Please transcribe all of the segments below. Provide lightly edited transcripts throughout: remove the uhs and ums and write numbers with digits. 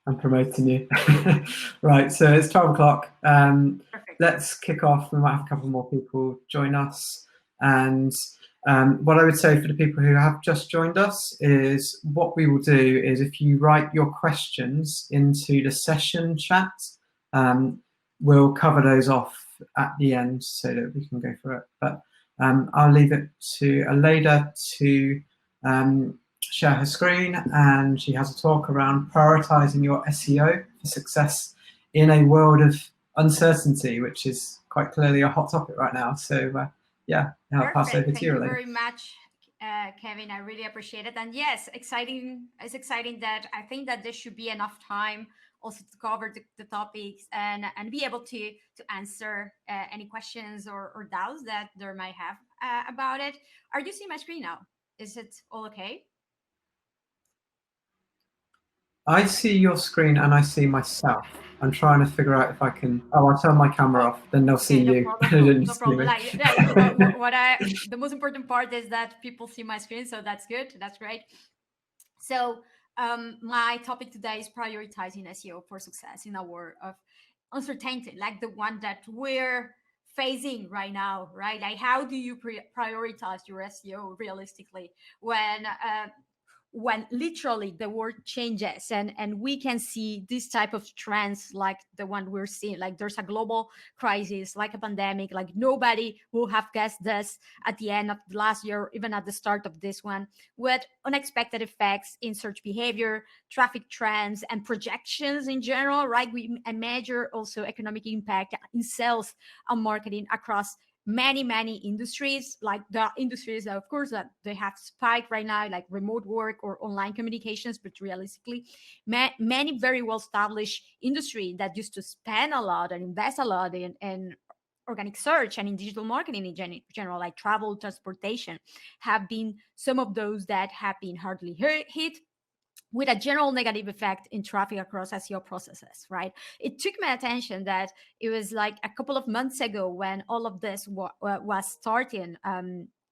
I'm promoting you. Right, so it's 12 o'clock. Perfect. Let's kick off. We might have a couple more people join us. And what I would say for the people who have just joined us is what we will do is if you write your questions into the session chat, we'll cover those off at the end so that we can go through it. But I'll leave it to Aleyda to share her screen, and she has a talk around prioritizing your SEO for success in a world of uncertainty, which is quite clearly a hot topic right now. So yeah, I'll pass over to Thank you, you Aleyda. very much, Kevin. I really appreciate it. And yes, exciting. It's exciting that I think that there should be enough time also to cover the topics and be able to answer any questions or doubts that there might have about it. Are you seeing my screen now? Is it all okay? I see your screen and I see myself. I'm trying to figure out if I can. Oh, I'll turn my camera off. Then they'll see Okay, no you. problem. No problem. The most important part is that people see my screen, so that's good. That's great. So my topic today is prioritizing SEO for success in a world of uncertainty, like the one that we're facing right now, right? Like, how do you prioritize your SEO realistically when literally the world changes and we can see this type of trends like the one we're seeing, like there's a global crisis like a pandemic, like nobody would have guessed this at the end of the last year, even at the start of this one, with unexpected effects in search behavior, traffic trends, and projections in general, right? We measure also economic impact in sales and marketing across many industries, like the industries that of course that they have spiked right now, like remote work or online communications, but realistically many very well established industry that used to spend a lot and invest a lot in organic search and in digital marketing in general, like travel, transportation, have been some of those that have been hardly hit, with a general negative effect in traffic across SEO processes, right? It took my attention that it was like a couple of months ago when all of this was starting,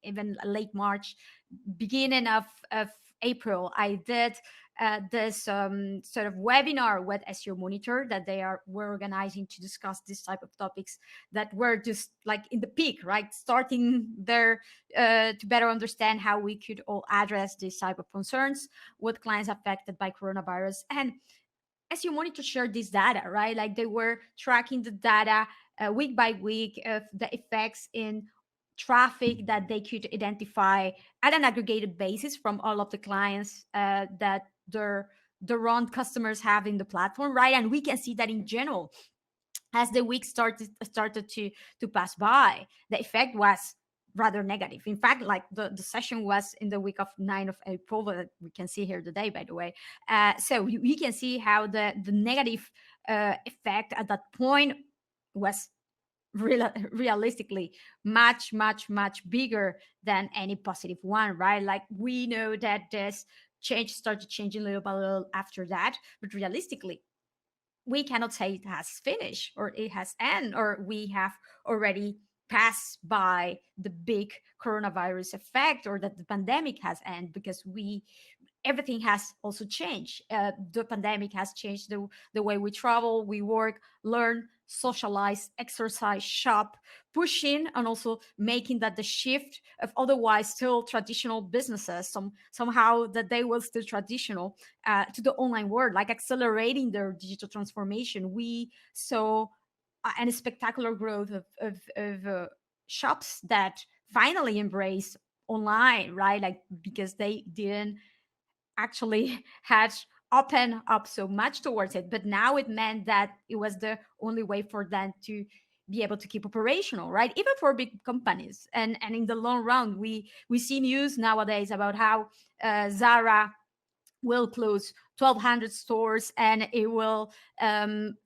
even late March, beginning of April, I did this sort of webinar with SEO Monitor that were organizing to discuss this type of topics that were just like in the peak, right? Starting there to better understand how we could all address this type of concerns with clients affected by coronavirus. And SEO Monitor shared this data, right? Like they were tracking the data week by week of the effects in traffic that they could identify at an aggregated basis from all of the clients that their own customers have in the platform, right? And we can see that in general, as the week started to pass by, the effect was rather negative. In fact, like the session was in the week of 9th of April, that we can see here today, by the way. So we can see how the negative effect at that point was realistically much bigger than any positive one, right? Like we know that this change started changing little by little after that, but realistically we cannot say it has finished or it has ended or we have already passed by the big coronavirus effect or that the pandemic has ended, because everything has also changed. The pandemic has changed the way we travel, we work, learn, socialize, exercise, shop, pushing and also making that the shift of otherwise still traditional businesses, somehow that they were still traditional, to the online world, like accelerating their digital transformation. We saw a spectacular growth of shops that finally embrace online, right? Like because they didn't actually had opened up so much towards it, but now it meant that it was the only way for them to be able to keep operational, right? Even for big companies. And in the long run, we see news nowadays about how Zara will close 1,200 stores and it will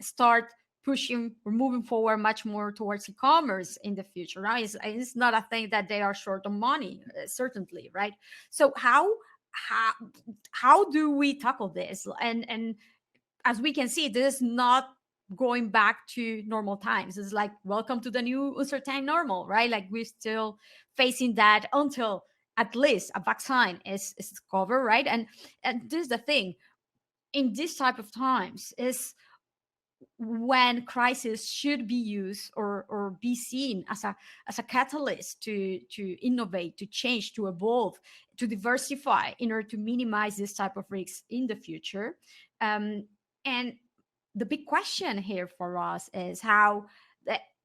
start pushing or moving forward much more towards e-commerce in the future, right? It's not a thing that they are short on money, certainly, right? So how how do we tackle this? And as we can see, this is not going back to normal times. It's like welcome to the new uncertain normal, right? Like we're still facing that until at least a vaccine is discovered, right? And this is the thing. in this type of times is when crisis should be used or be seen as a catalyst to innovate, to change, to evolve, to diversify in order to minimize this type of risks in the future. And the big question here for us is how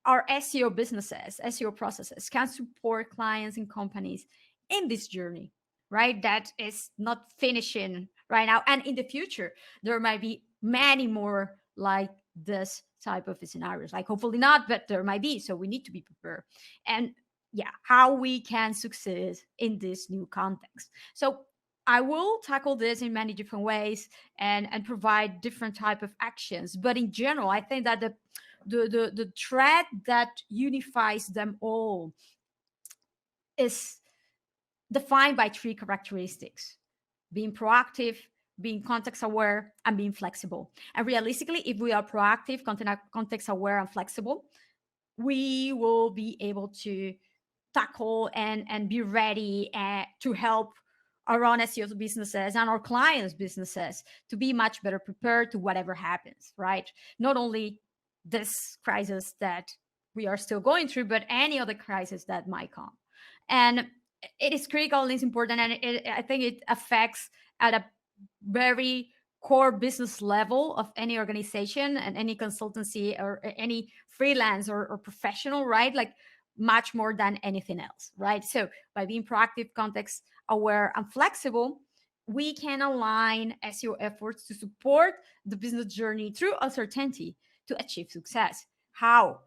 our SEO businesses, SEO processes can support clients and companies in this journey, right? That is not finishing right now. And in the future, there might be many more like this type of scenarios. Like hopefully not, but there might be. So we need to be prepared. And yeah, how we can succeed in this new context. So I will tackle this in many different ways and provide different type of actions. But in general, I think that the thread that unifies them all is defined by three characteristics: being proactive, being context aware, and being flexible. And realistically, if we are proactive, context aware, and flexible, we will be able to tackle and be ready to help our own SEO businesses and our clients' businesses to be much better prepared to whatever happens, right? Not only this crisis that we are still going through, but any other crisis that might come. And it is critical and it's important, and I think it affects at a very core business level of any organization and any consultancy or any freelance or professional, right? Like much more than anything else, right? So by being proactive, context aware, and flexible, we can align SEO efforts to support the business journey through uncertainty to achieve success. How?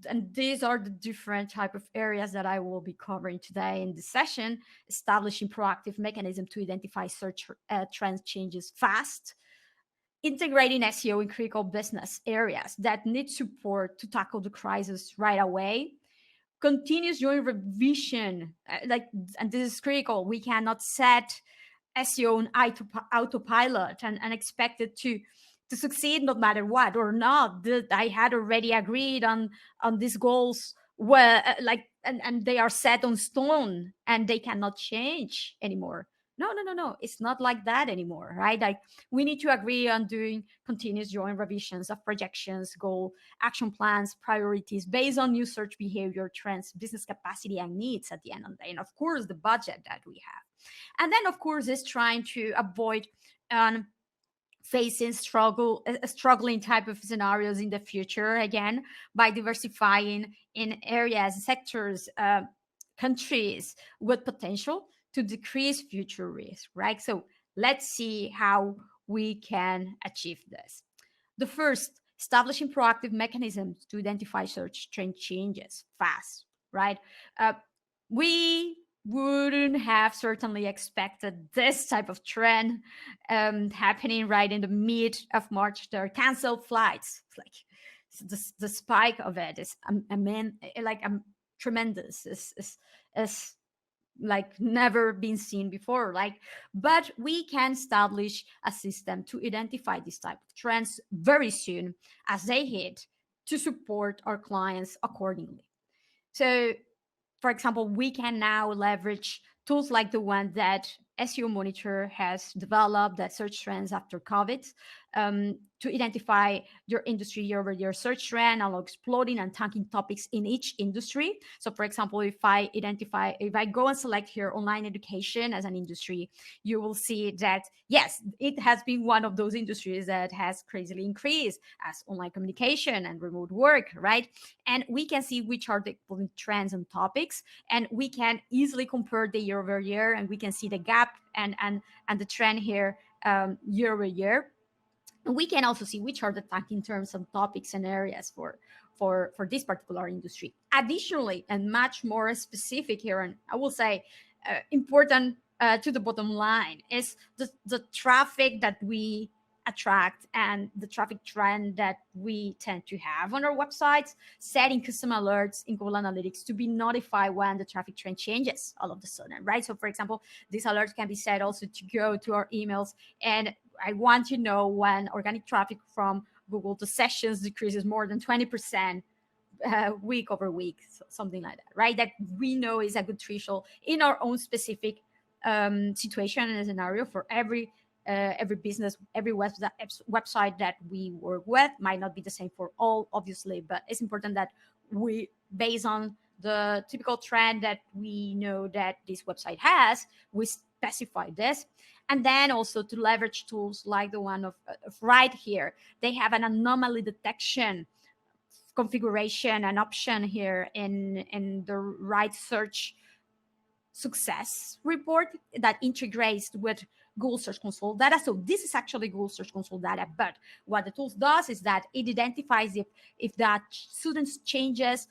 And these are the different type of areas that I will be covering today in this session: establishing proactive mechanism to identify search trend changes fast, integrating SEO in critical business areas that need support to tackle the crisis right away, continuous joint revision, and this is critical. We cannot set SEO on autopilot and expect it to succeed no matter what or not. I had already agreed on these goals where and they are set on stone and they cannot change anymore. No, it's not like that anymore, right? Like we need to agree on doing continuous joint revisions of projections, goal, action plans, priorities based on new search behavior, trends, business capacity, and needs at the end of the day, and of course the budget that we have. And then of course is trying to avoid facing struggling type of scenarios in the future, again by diversifying in areas, sectors, countries with potential to decrease future risk, right? So let's see how we can achieve this. The first, establishing proactive mechanisms to identify search trend changes fast, right? We wouldn't have certainly expected this type of trend happening right in the mid of March. There are canceled flights. It's like the spike of it is tremendous. Is like never been seen before. But we can establish a system to identify this type of trends very soon as they hit to support our clients accordingly. So for example, we can now leverage tools like the one that SEO Monitor has developed, that search trends after COVID, to identify your industry year-over-year search trend, along exploding and tanking topics in each industry. So for example, if I go and select here online education as an industry, you will see that, yes, it has been one of those industries that has crazily increased as online communication and remote work, right? And we can see which are the trends and topics, and we can easily compare the year-over-year, and we can see the gap and the trend here year-over-year. And we can also see which are the tanking terms and topics and areas for this particular industry. Additionally, and much more specific here, and I will say important to the bottom line, is the traffic that we attract and the traffic trend that we tend to have on our websites, setting custom alerts in Google Analytics to be notified when the traffic trend changes all of a sudden, right? So for example, these alerts can be set also to go to our emails, and I want to know when organic traffic from Google to sessions decreases more than 20% week over week, so something like that, right? That we know is a good threshold in our own specific situation and scenario for every every business, every website that we work with might not be the same for all, obviously, but it's important that we, based on the typical trend that we know that this website has, we specify this. And then also to leverage tools like the one of right here. They have an anomaly detection configuration and option here in the right search success report that integrates with Google Search Console data. So this is actually Google Search Console data, but what the tool does is that it identifies if that students changes,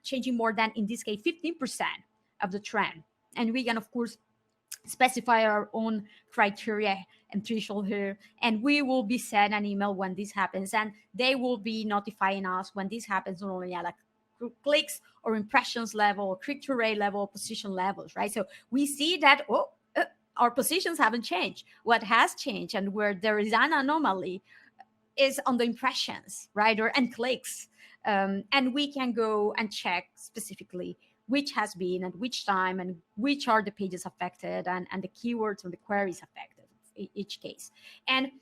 changing more than, in this case, 15% of the trend. And we can, of course, specify our own criteria and threshold here, and we will be sent an email when this happens, and they will be notifying us when this happens, not only at like clicks or impressions level or click-through rate level, position levels, right? So we see that our positions haven't changed. What has changed and where there is an anomaly is on the impressions, right, and clicks, and we can go and check specifically which has been at which time and which are the pages affected and the keywords or the queries affected in each case. And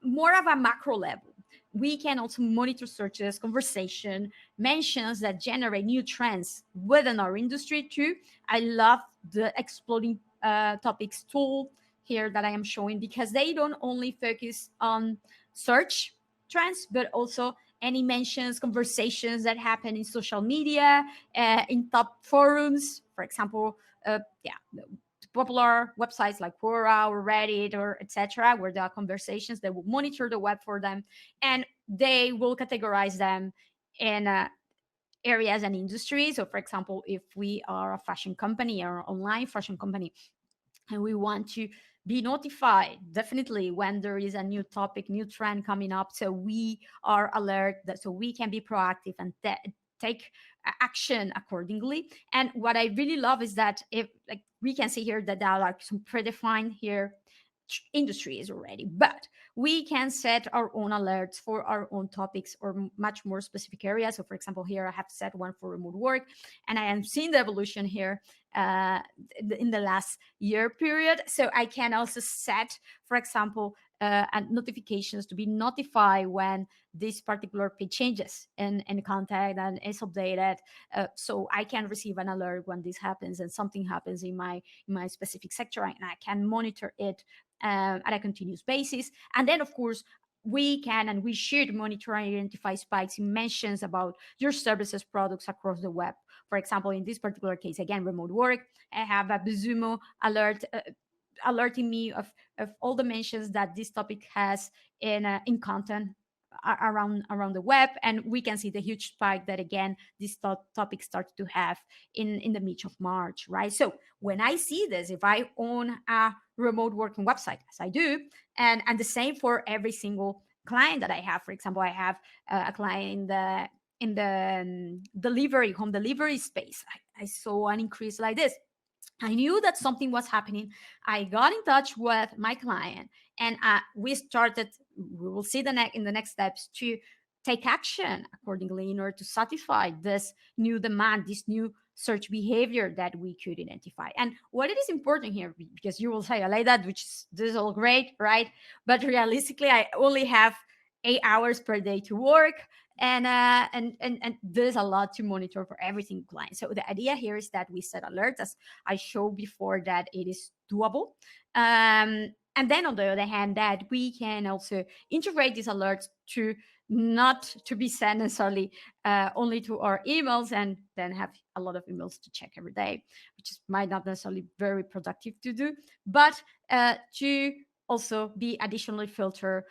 more of a macro level, we can also monitor searches, conversation, mentions that generate new trends within our industry too. I love the exploding topics tool here that I am showing, because they don't only focus on search trends, but also any mentions, conversations that happen in social media, in top forums, for example, popular websites like Quora or Reddit or etc., where there are conversations. They will monitor the web for them, and they will categorize them in areas and industries. So, for example, if we are a fashion company or online fashion company, and we want to be notified definitely when there is a new topic, new trend coming up, so we are alert, that so we can be proactive and take action accordingly. And what I really love is that if, like, we can see here that there are like some predefined here industries already, but we can set our own alerts for our own topics or much more specific areas. So for example, here I have set one for remote work, and I am seeing the evolution here in the last year period. So I can also set, for example, and notifications to be notified when this particular page changes in contact and is updated, so I can receive an alert when this happens and something happens in my specific sector, and I can monitor it at a continuous basis. And then of course we can and we should monitor and identify spikes in mentions about your services products across the web. For example, in this particular case, again, remote work, I have a Bezumo alert alerting me of all the mentions that this topic has in content around the web, and we can see the huge spike that again this topic starts to have in the mid of March, right? So when I see this, if I own a remote working website, as I do, and the same for every single client that I have. For example, I have a client in the home delivery space. I saw an increase like this. I knew that something was happening. I got in touch with my client, and we will see in the next steps to take action accordingly in order to satisfy this new demand, this new search behavior that we could identify. And what it is important here, because you will say, Aleyda, this is all great, right? But realistically, I only have 8 hours per day to work. And there's a lot to monitor for every single client. So the idea here is that we set alerts, as I showed before, that it is doable. And then on the other hand, that we can also integrate these alerts to not to be sent necessarily only to our emails and then have a lot of emails to check every day, which might not necessarily very productive to do, but to also be additionally filtered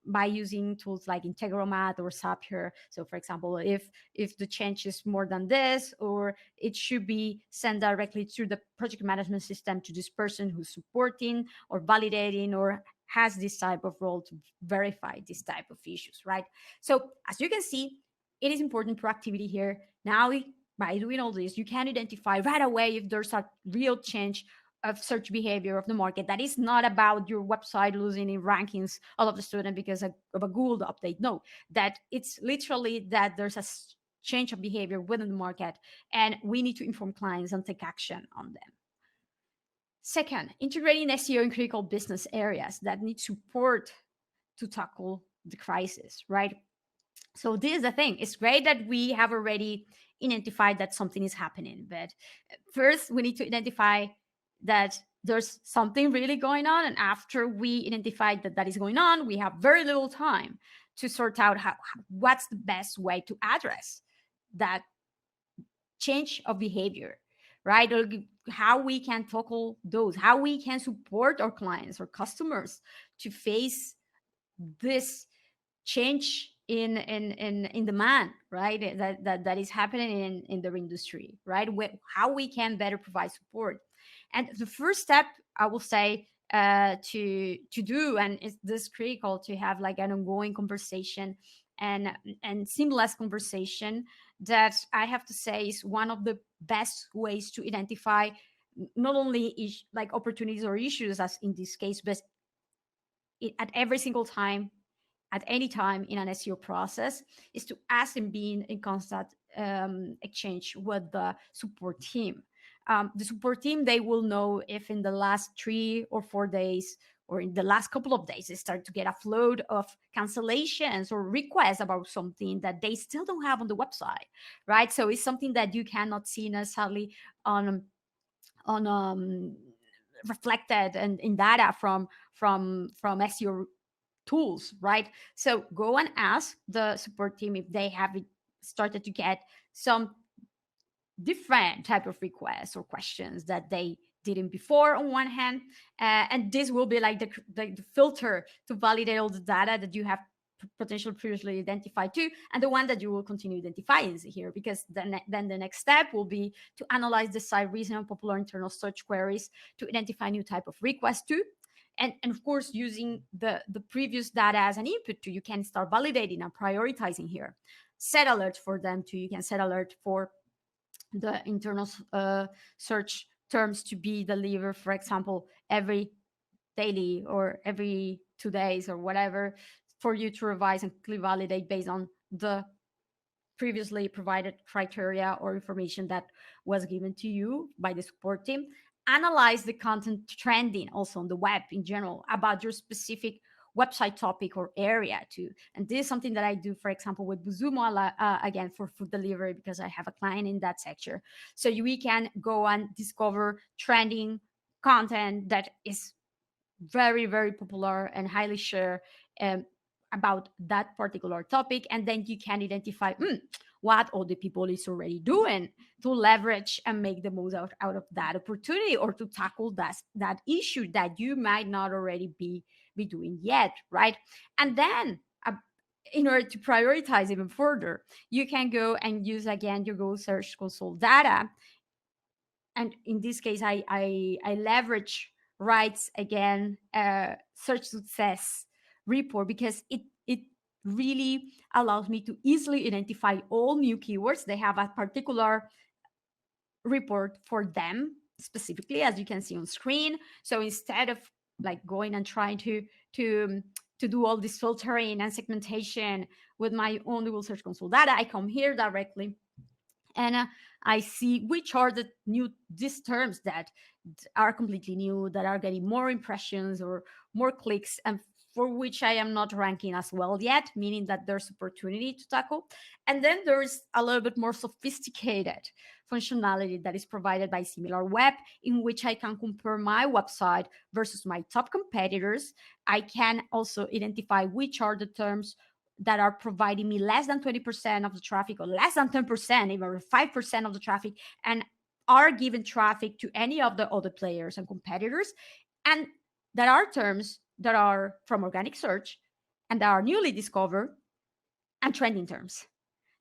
by using tools like Integromat or Zapier. So for example, if the change is more than this, or it should be sent directly through the project management system to this person who's supporting or validating or has this type of role to verify this type of issues, right? So as you can see, it is important proactivity here. Now, by doing all this, you can identify right away if there's a real change of search behavior of the market that is not about your website losing in rankings all of the student because of a Google update. No, that it's literally that there's a change of behavior within the market, and we need to inform clients and take action on them. Second, integrating SEO in critical business areas that need support to tackle the crisis, right? So this is the thing. It's great that we have already identified that something is happening, but first we need to identify that there's something really going on, and after we identify that that is going on, we have very little time to sort out what's the best way to address that change of behavior, right? Or how we can tackle those, how we can support our clients or customers to face this change in demand, right? That is happening in the industry, right? How we can better provide support. And the first step, I will say, to do, and it's this critical to have like an ongoing conversation and seamless conversation, that I have to say is one of the best ways to identify not only like opportunities or issues, as in this case, but at every single time, at any time in an SEO process, is to ask and be in constant exchange with the support team. The support team, they will know if in the last 3 or 4 days or in the last couple of days they start to get a flood of cancellations or requests about something that they still don't have on the website, right? So it's something that you cannot see necessarily on reflected and in data from SEO tools, right? So go and ask the support team if they have started to get some different type of requests or questions that they didn't before on one hand, and this will be like the filter to validate all the data that you have potentially previously identified too, and the one that you will continue identifying here, because then the next step will be to analyze the site recent and popular internal search queries to identify new type of requests too. And of course, using the previous data as an input too, you can start validating and prioritizing here. Set alerts for them too. You can set alert for the internal search terms to be delivered, for example, every daily or every 2 days or whatever, for you to revise and validate based on the previously provided criteria or information that was given to you by the support team. Analyze the content trending also on the web in general about your specific website topic or area too. And this is something that I do, for example, with Buzumo, again, for food delivery, because I have a client in that sector. So we can go and discover trending content that is very, very popular and highly shared about that particular topic. And then you can identify what all the people is already doing to leverage and make the most out of that opportunity, or to tackle that issue that you might not already be doing yet, right? And then in order to prioritize even further, you can go and use again your Google Search Console data. And in this case, I leverage Rights again search success report, because it really allows me to easily identify all new keywords. They have a particular report for them specifically, as you can see on screen. So instead of like going and trying to do all this filtering and segmentation with my own Google Search Console data, I come here directly and I see which are these terms that are completely new, that are getting more impressions or more clicks, and for which I am not ranking as well yet, meaning that there's opportunity to tackle. And then there's a little bit more sophisticated functionality that is provided by SimilarWeb, in which I can compare my website versus my top competitors. I can also identify which are the terms that are providing me less than 20% of the traffic, or less than 10%, even 5% of the traffic, and are giving traffic to any of the other players and competitors. And there are terms that are from organic search and that are newly discovered, and trending terms.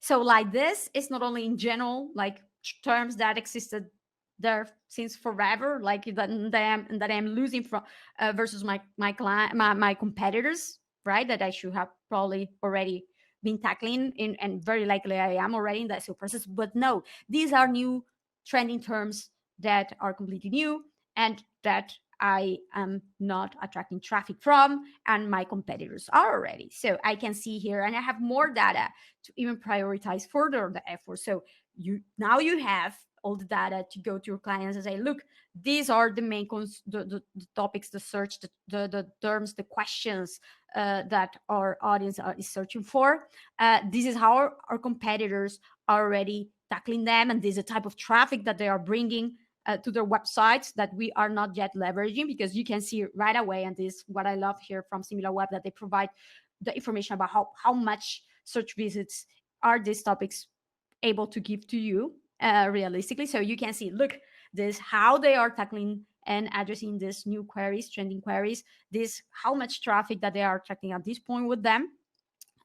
So like this is not only in general, like terms that existed there since forever, like that I'm losing from versus my client, my competitors, right? That I should have probably already been tackling in, and very likely I am already in that SEO process. But no, these are new trending terms that are completely new and that I am not attracting traffic from, and my competitors are already. So I can see here, and I have more data to even prioritize further the effort. So you have all the data to go to your clients and say, look, these are the main the topics, the search, the terms, the questions that our audience is searching for. This is how our competitors are already tackling them, and this is the type of traffic that they are bringing to their websites that we are not yet leveraging, because you can see right away, and this is what I love here from SimilarWeb, that they provide the information about how much search visits are these topics able to give to you realistically. So you can see, look, this how they are tackling and addressing these new queries, trending queries, this how much traffic that they are attracting at this point with them,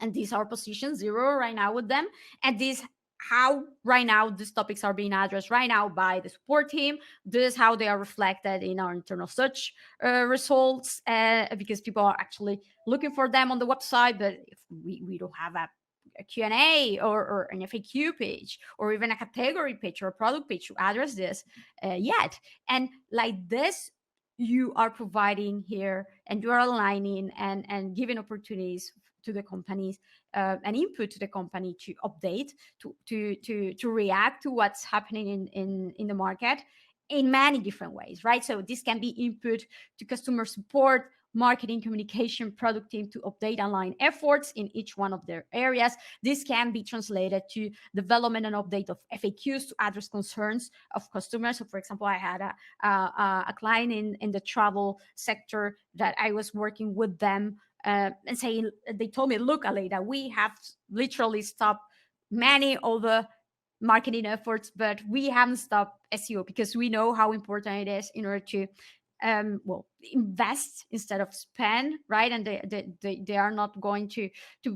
and these are position 0 right now with them, and this how right now these topics are being addressed right now by the support team. This is how they are reflected in our internal search results, because people are actually looking for them on the website, but if we don't have a Q&A or an FAQ page or even a category page or a product page to address this yet. And like this, you are providing here, and you are aligning and giving opportunities to the companies, an input to the company to update, to react to what's happening in the market in many different ways, right? So this can be input to customer support, marketing, communication, product team to update online efforts in each one of their areas. This can be translated to development and update of FAQs to address concerns of customers. So for example, I had a client in the travel sector that I was working with them, and saying, they told me, look, Aleyda, we have literally stopped many of the marketing efforts, but we haven't stopped SEO because we know how important it is in order to invest instead of spend, right? And they are not going to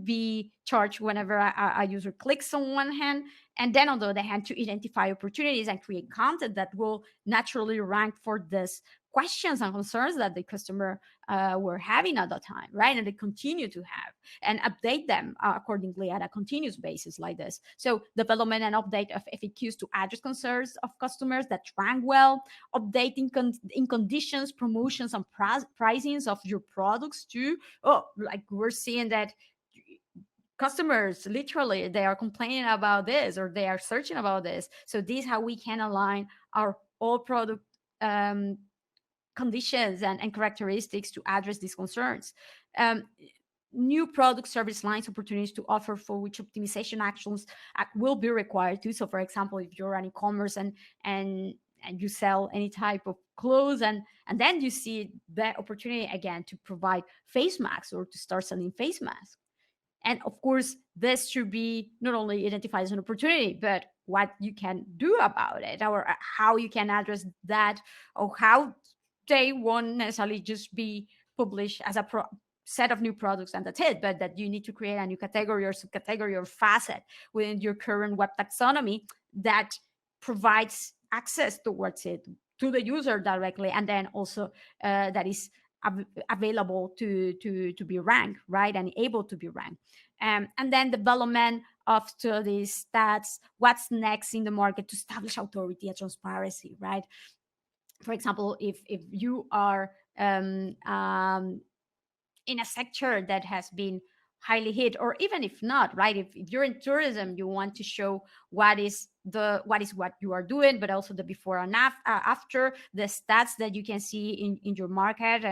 be charged whenever a user clicks on one hand, and then on the other hand to identify opportunities and create content that will naturally rank for this questions and concerns that the customer were having at the time, right? And they continue to have, and update them accordingly at a continuous basis like this. So development and update of FAQs to address concerns of customers that rank well, updating in conditions, promotions, and pricings of your products too. Oh, like we're seeing that customers literally they are complaining about this, or they are searching about this. So this is how we can align our all product conditions and characteristics to address these concerns. New product service lines opportunities to offer for which optimization actions will be required too. So for example, if you're an e-commerce and you sell any type of clothes, and then you see the opportunity again to provide face masks or to start selling face masks. And of course, this should be not only identified as an opportunity, but what you can do about it, or how you can address that, or how they won't necessarily just be published as a set of new products and that's it, but that you need to create a new category or subcategory or facet within your current web taxonomy that provides access towards it to the user directly, and then also that is available to be ranked, right, and able to be ranked. And then development of studies, stats, what's next in the market to establish authority and transparency, right? For example, if you are in a sector that has been highly hit, or even if not, right, if you're in tourism, you want to show what is what you are doing, but also the before and after, the stats that you can see in your market,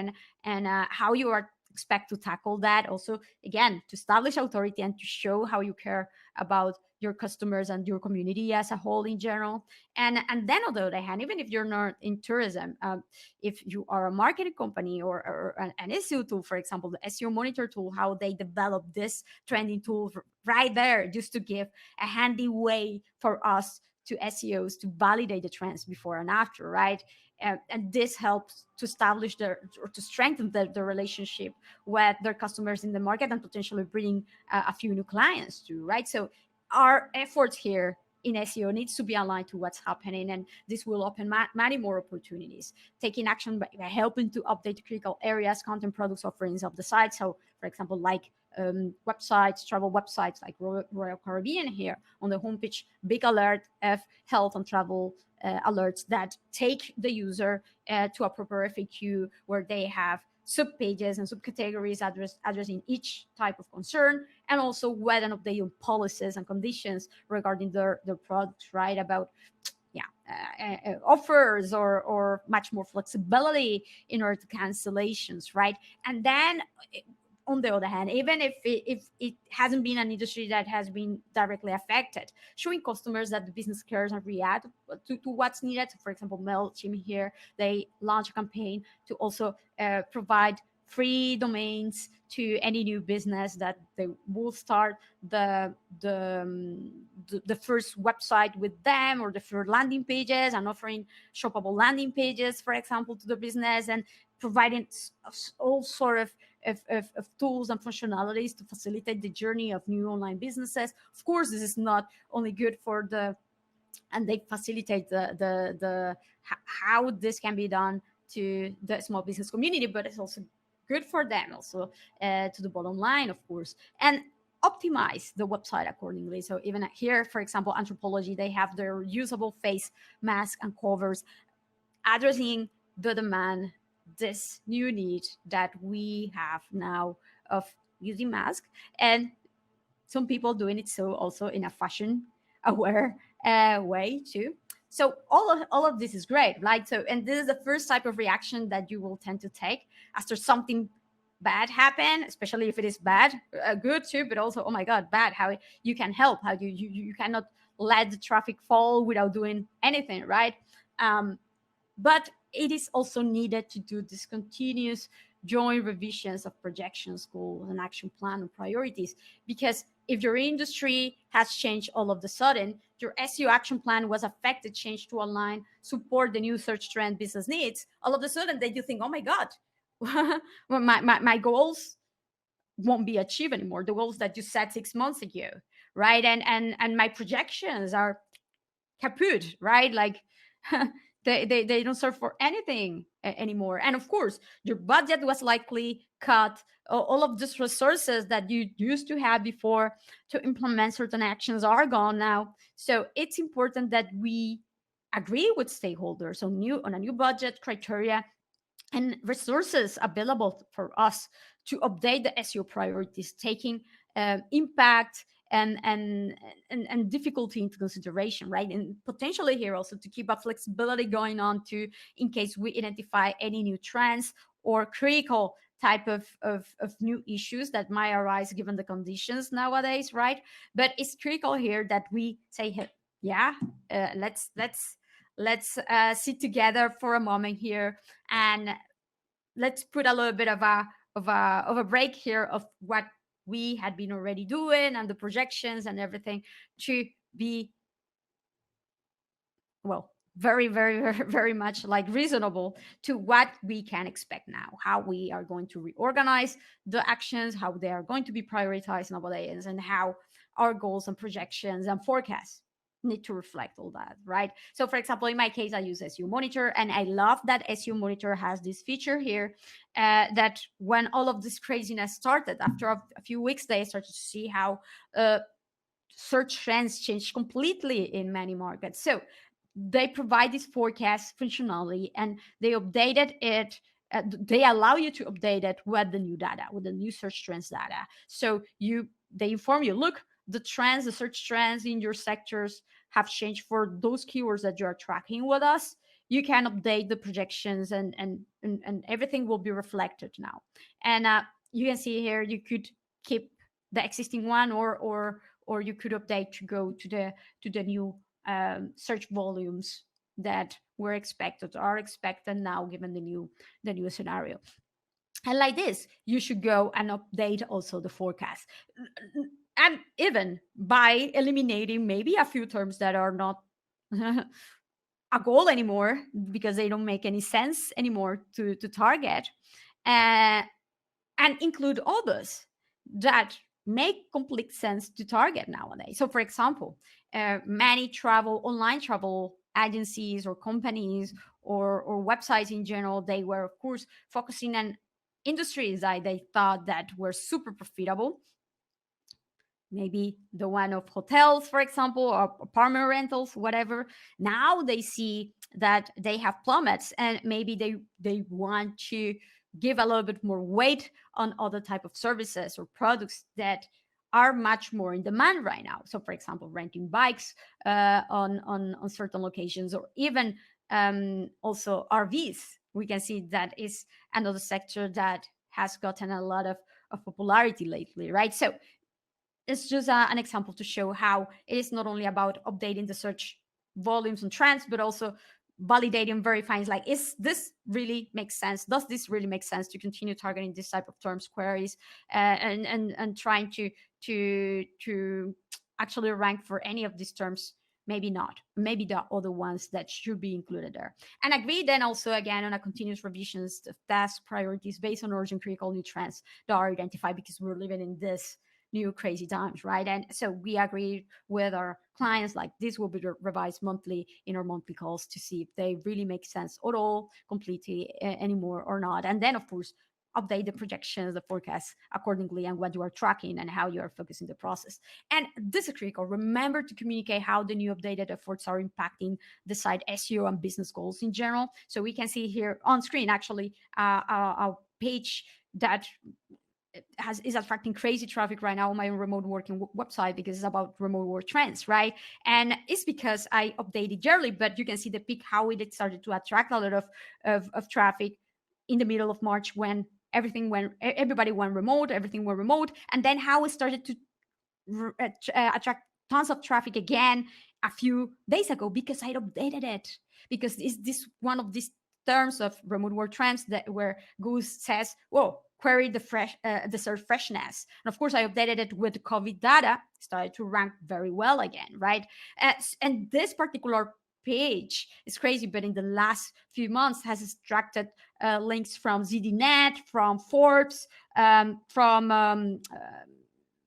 and how you are expect to tackle that. Also, again, to establish authority and to show how you care about your customers and your community as a whole in general. And then on the other hand, even if you're not in tourism, if you are a marketing company or an SEO tool, for example, the SEO monitor tool, how they develop this trending tool right there, just to give a handy way for us to SEOs to validate the trends before and after, right? And this helps to establish or to strengthen the relationship with their customers in the market, and potentially bring a few new clients too, right? So our efforts here in SEO needs to be aligned to what's happening, and this will open many more opportunities. Taking action by helping to update critical areas, content, products, offerings of the site. So, for example, like websites, travel websites like Royal Caribbean here on the homepage, big alert of health and travel alerts that take the user to a proper FAQ where they have subpages and subcategories addressing each type of concern, and also whether or not they own policies and conditions regarding their products, right? About offers or much more flexibility in order to cancellations, right? And then on the other hand, even if it hasn't been an industry that has been directly affected, showing customers that the business cares and react to what's needed. For example, MailChimp here, they launch a campaign to also provide free domains to any new business that they will start the first website with them, or the first landing pages, and offering shoppable landing pages, for example, to the business, and providing all sort of tools and functionalities to facilitate the journey of new online businesses. Of course, this is not only good for the, and they facilitate the how this can be done to the small business community, but it's also good for them also to the bottom line, of course, and optimize the website accordingly. So even here, for example, Anthropology, they have their usable face mask and covers addressing the demand, this new need that we have now of using mask, and some people doing it so also in a fashion aware way too. So all of this is great, right? So, and this is the first type of reaction that you will tend to take after something bad happen, especially if it is bad, good too, but also, oh my god, bad, how you can help, how you cannot let the traffic fall without doing anything, right? But it is also needed to do this continuous joint revisions of projections, goals, and action plan and priorities. Because if your industry has changed all of the sudden, your SEO action plan was affected, changed to align, support the new search trend business needs, all of a sudden then you think, oh my God, well, my goals won't be achieved anymore. The goals that you set 6 months ago, right? And my projections are kaput, right? Like they don't serve for anything anymore. And of course, your budget was likely cut. All of these resources that you used to have before to implement certain actions are gone now. So it's important that we agree with stakeholders on a new budget criteria and resources available for us to update the SEO priorities, taking impact and difficulty into consideration, right? And potentially here also to keep a flexibility going on to, in case we identify any new trends or critical type of new issues that might arise given the conditions nowadays, right? But it's critical here that we say, hey, yeah, let's sit together for a moment here, and let's put a little bit of a break here of what we had been already doing and the projections and everything to be, well, very, very, very, very much like reasonable to what we can expect now, how we are going to reorganize the actions, how they are going to be prioritized nowadays, and how our goals and projections and forecasts need to reflect all that, right? So for example, in my case, I use SEO Monitor, and I love that SEO Monitor has this feature here that when all of this craziness started, after a few weeks, they started to see how search trends changed completely in many markets. So they provide this forecast functionality, and they updated it. They allow you to update it with the new data, with the new search trends data. So they inform you, look, the trends, the search trends in your sectors have changed for those keywords that you are tracking with us. You can update the projections, and everything will be reflected now. And you can see here, you could keep the existing one, or you could update to go to the new search volumes that are expected now, given the new scenario. And like this, you should go and update also the forecast, and even by eliminating maybe a few terms that are not a goal anymore, because they don't make any sense anymore to target, and include others that make complete sense to target nowadays. So for example, many online travel agencies or companies or websites in general, they were of course focusing on industries that they thought that were super profitable, maybe the one of hotels, for example, or apartment rentals, whatever. Now they see that they have plummets, and maybe they want to give a little bit more weight on other type of services or products that are much more in demand right now. So, for example, renting bikes on certain locations, or even also RVs. We can see that is another sector that has gotten a lot of popularity lately, right? So it's just an example to show how it is not only about updating the search volumes and trends, but also validating, verifying, like, is this really makes sense? Does this really make sense to continue targeting this type of terms queries, and trying to actually rank for any of these terms? Maybe not. Maybe the other ones that should be included there. And agree then also again on a continuous revisions of task priorities based on urgent critical new trends that are identified, because we're living in this new crazy times, right? And so we agree with our clients, like, this will be revised monthly in our monthly calls to see if they really make sense at all, completely anymore or not. And then of course update the projections, the forecasts accordingly, and what you are tracking and how you are focusing the process. And this is critical. Remember to communicate how the new updated efforts are impacting the site SEO and business goals in general. So we can see here on screen actually a page that is attracting crazy traffic right now on my remote working website, because it's about remote work trends, right? And it's because I updated yearly, but you can see the peak, how it started to attract a lot of traffic in the middle of March, when everybody went remote, everything went remote, and then how it started to attract tons of traffic again a few days ago, because I updated it. Because is this one of these terms of remote work trends that where Goose says, "Whoa, query the search freshness." And of course, I updated it with COVID data, started to rank very well again, right? And this particular page is crazy, but in the last few months has extracted links from ZDNet, from Forbes, from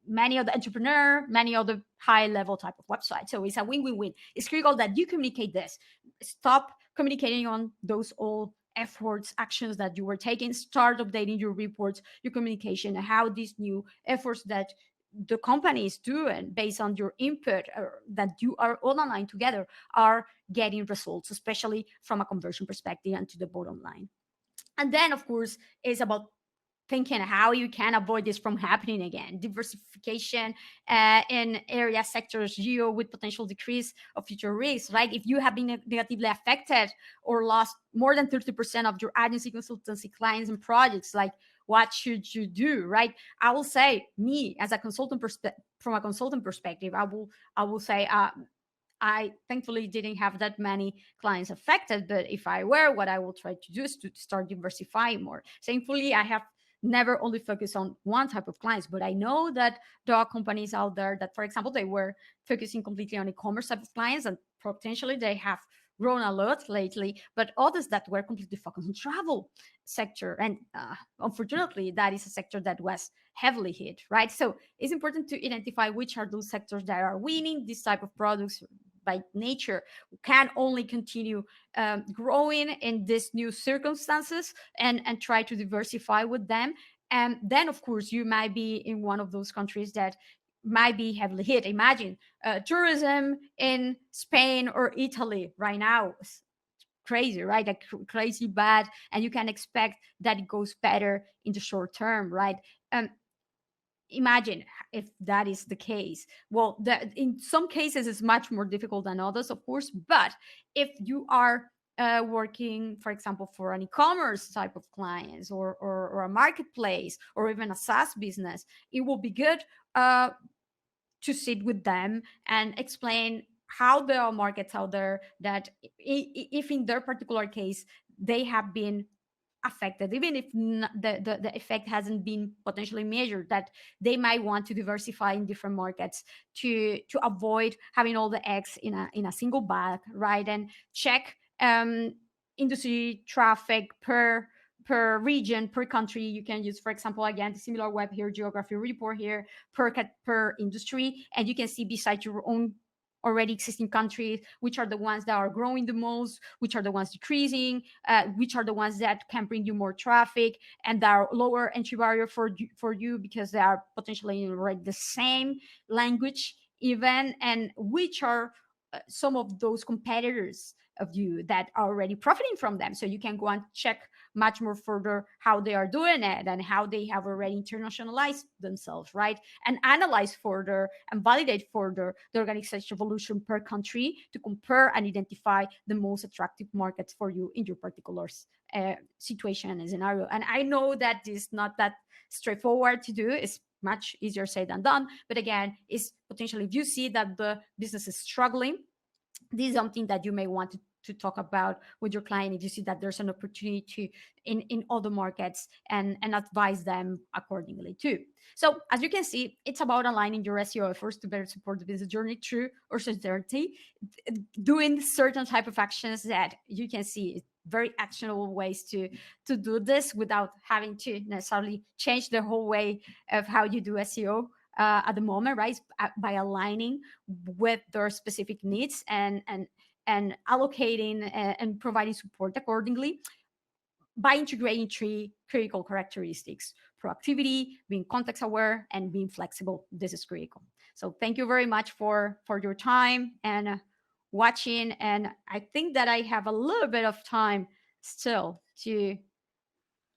many other entrepreneur, many other high level type of websites. So it's a win-win-win. It's critical that you communicate this. Stop communicating on those old efforts, actions that you were taking. Start updating your reports, your communication, and how these new efforts that the company is doing based on your input, that you are all aligned together, are getting results, especially from a conversion perspective and to the bottom line. And then, of course, it's about thinking how you can avoid this from happening again. Diversification in area sectors, geo, with potential decrease of future risks, right? If you have been negatively affected or lost more than 30% of your agency consultancy clients and projects, like, what should you do, right? I will say, me as a consultant from a consultant perspective, I will say, I thankfully didn't have that many clients affected, but if I were, what I will try to do is to start diversifying more. Thankfully, I have never only focused on one type of clients, but I know that there are companies out there that, for example, they were focusing completely on e-commerce type of clients, and potentially they have grown a lot lately, but others that were completely focused on travel sector. And unfortunately, that is a sector that was heavily hit, right? So it's important to identify which are those sectors that are winning this type of products by nature, can only continue growing in these new circumstances, and try to diversify with them. And then, of course, you might be in one of those countries that might be heavily hit. Imagine tourism in Spain or Italy right now. It's crazy, right? Like, crazy bad, and you can expect that it goes better in the short term, right? Imagine if that is the case. Well, in some cases it's much more difficult than others, of course, but if you are working, for example, for an e-commerce type of clients, or a marketplace, or even a SaaS business, it will be good to sit with them and explain how there are markets out there that, if in their particular case they have been affected, even if the effect hasn't been potentially measured, that they might want to diversify in different markets to avoid having all the eggs in a single bag, right? And check industry traffic per region, per country. You can use, for example, again, the similar web here, geography report here, per industry, and you can see, besides your own already existing countries, which are the ones that are growing the most, which are the ones decreasing, which are the ones that can bring you more traffic and that are lower entry barrier for you, because they are potentially already the same language even, and which are some of those competitors of you that are already profiting from them. So you can go and check much more further how they are doing it and how they have already internationalized themselves, right? And analyze further and validate further the organic search evolution per country to compare and identify the most attractive markets for you in your particular situation and scenario. And I know that is not that straightforward to do. It's much easier said than done. But again, it's potentially, if you see that the business is struggling, this is something that you may want to talk about with your client if you see that there's an opportunity to in other markets and advise them accordingly too. So as you can see, it's about aligning your SEO efforts to better support the business journey through uncertainty, doing certain type of actions that you can see very actionable ways to do this without having to necessarily change the whole way of how you do SEO at the moment, right? By aligning with their specific needs and allocating and providing support accordingly by integrating 3 critical characteristics: proactivity, being context aware, and being flexible. This is critical. So thank you very much for your time and watching. And I think that I have a little bit of time still to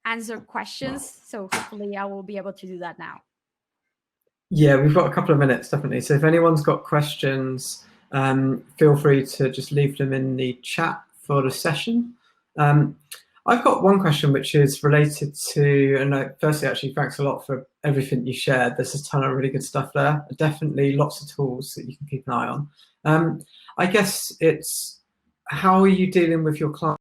answer questions. So hopefully I will be able to do that now. Yeah, we've got a couple of minutes, definitely. So if anyone's got questions, feel free to just leave them in the chat for the session. I've got one question which is related to, and firstly, actually, thanks a lot for everything you shared. There's a ton of really good stuff there. Definitely lots of tools that you can keep an eye on. I guess it's, how are you dealing with your client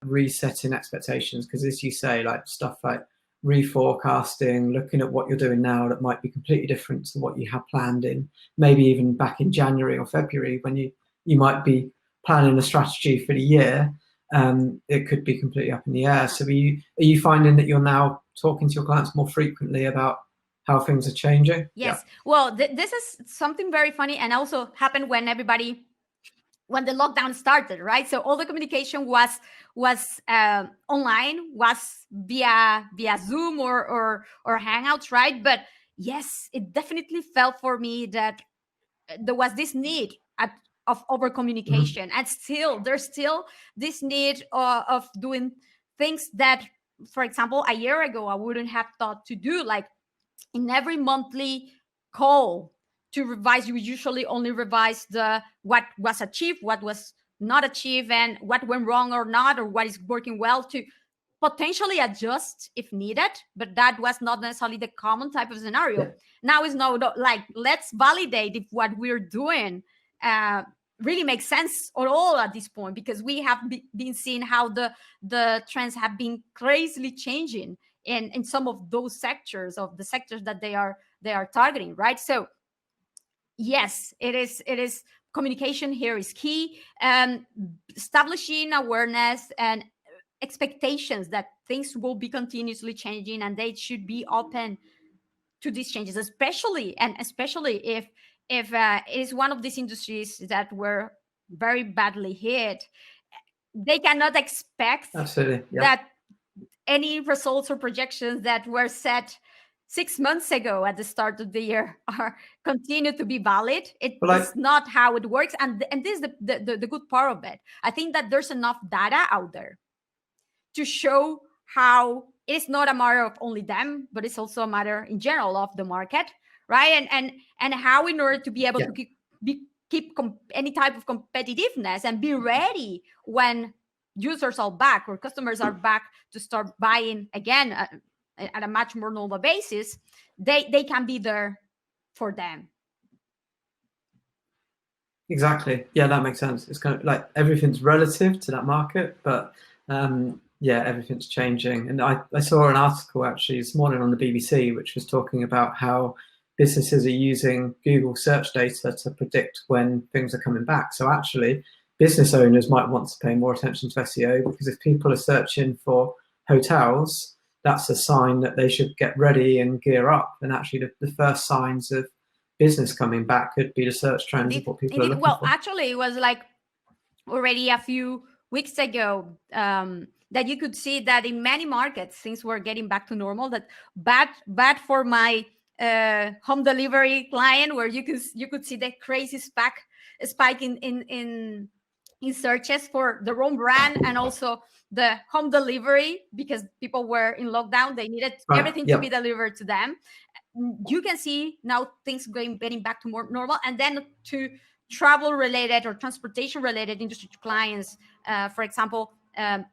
resetting expectations? Because as you say, like stuff like reforecasting, looking at what you're doing now that might be completely different to what you have planned in, maybe even back in January or February when you might be planning a strategy for the year. It could be completely up in the air. So are you finding that you're now talking to your clients more frequently about how things are changing? Yes. Yeah. Well, this is something very funny, and also happened when the lockdown started, right? So all the communication was online, was via Zoom or Hangouts, right? But yes, it definitely felt for me that there was this need of over communication, and there's still this need of doing things that, for example, a year ago I wouldn't have thought to do, like in every monthly call to revise. You usually only revise what was achieved, what was not achieved, and what went wrong or not, or what is working well, to potentially adjust if needed. But that was not necessarily the common type of scenario. Yeah. Now is like, let's validate if what we're doing really makes sense at all at this point, because we have been seeing how the trends have been crazily changing in some of those sectors, of the sectors that they are targeting, right? So yes, it is communication here is key. Establishing awareness and expectations that things will be continuously changing, and they should be open to these changes, especially if it is one of these industries that were very badly hit. They cannot expect that any results or projections that were set 6 months ago at the start of the year continue to be valid. It's not how it works, and this is the good part of it. I think that there's enough data out there to show how it's not a matter of only them, but it's also a matter in general of the market, right? And how, in order to be able to keep any type of competitiveness and be ready when users are back or customers are back to start buying again at a much more normal basis, they can be there for them. Exactly. Yeah, that makes sense. It's kind of like everything's relative to that market, but yeah, everything's changing. And I saw an article actually this morning on the BBC, which was talking about how businesses are using Google search data to predict when things are coming back. So actually, business owners might want to pay more attention to SEO, because if people are searching for hotels, that's a sign that they should get ready and gear up. And actually, the first signs of business coming back could be the search trends of what people are looking for. Well, actually, it was like already a few weeks ago that you could see that in many markets things were getting back to normal. That bad for my home delivery client, where you could see the crazy spike in in searches for their own brand and also the home delivery, because people were in lockdown, they needed everything to be delivered to them. You can see now things getting back to more normal. And then to travel related or transportation related industry clients, for example, I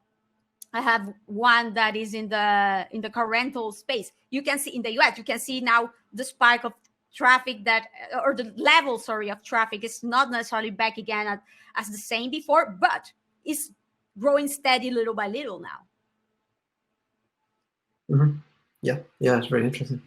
have one that is in the car rental space. You can see in the US, you can see now the spike of traffic that, or the level, sorry, of traffic is not necessarily back again as the same before, but it's growing steady little by little now. Mm-hmm. Yeah, it's really interesting.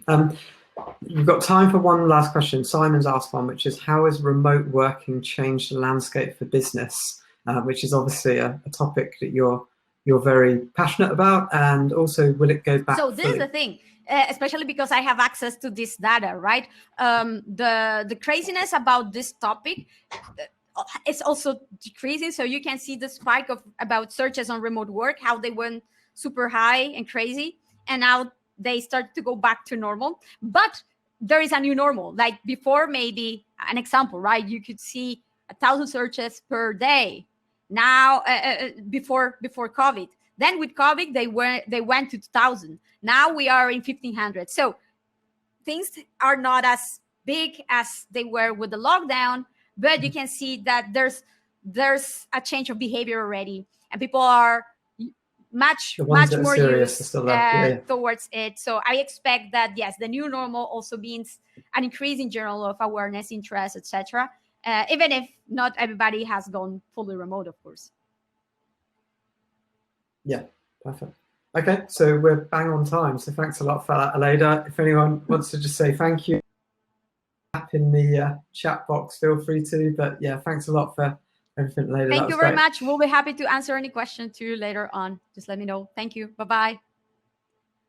We've got time for one last question. Simon's asked one, which is, how has remote working changed the landscape for business? Which is obviously a topic that you're very passionate about, and also will it go back? So this is the thing, especially because I have access to this data, right? The craziness about this topic is also decreasing. So you can see the spike about searches on remote work, how they went super high and crazy, and now they start to go back to normal. But there is a new normal. Like before, maybe an example, right? You could see 1,000 searches per day. Now, before COVID. Then with COVID, they went to 2,000. Now we are in 1,500. So things are not as big as they were with the lockdown, but you can see that there's a change of behavior already, and people are much more used towards it. So I expect that, yes, the new normal also means an increase in general of awareness, interest, etc. Even if not everybody has gone fully remote, of course. Yeah, perfect. Okay, so we're bang on time. So thanks a lot for that, Aleyda. If anyone wants to just say thank you in the chat box, feel free to. But yeah, thanks a lot for everything, Aleyda. Thank you very much. We'll be happy to answer any question to you later on. Just let me know. Thank you. Bye-bye.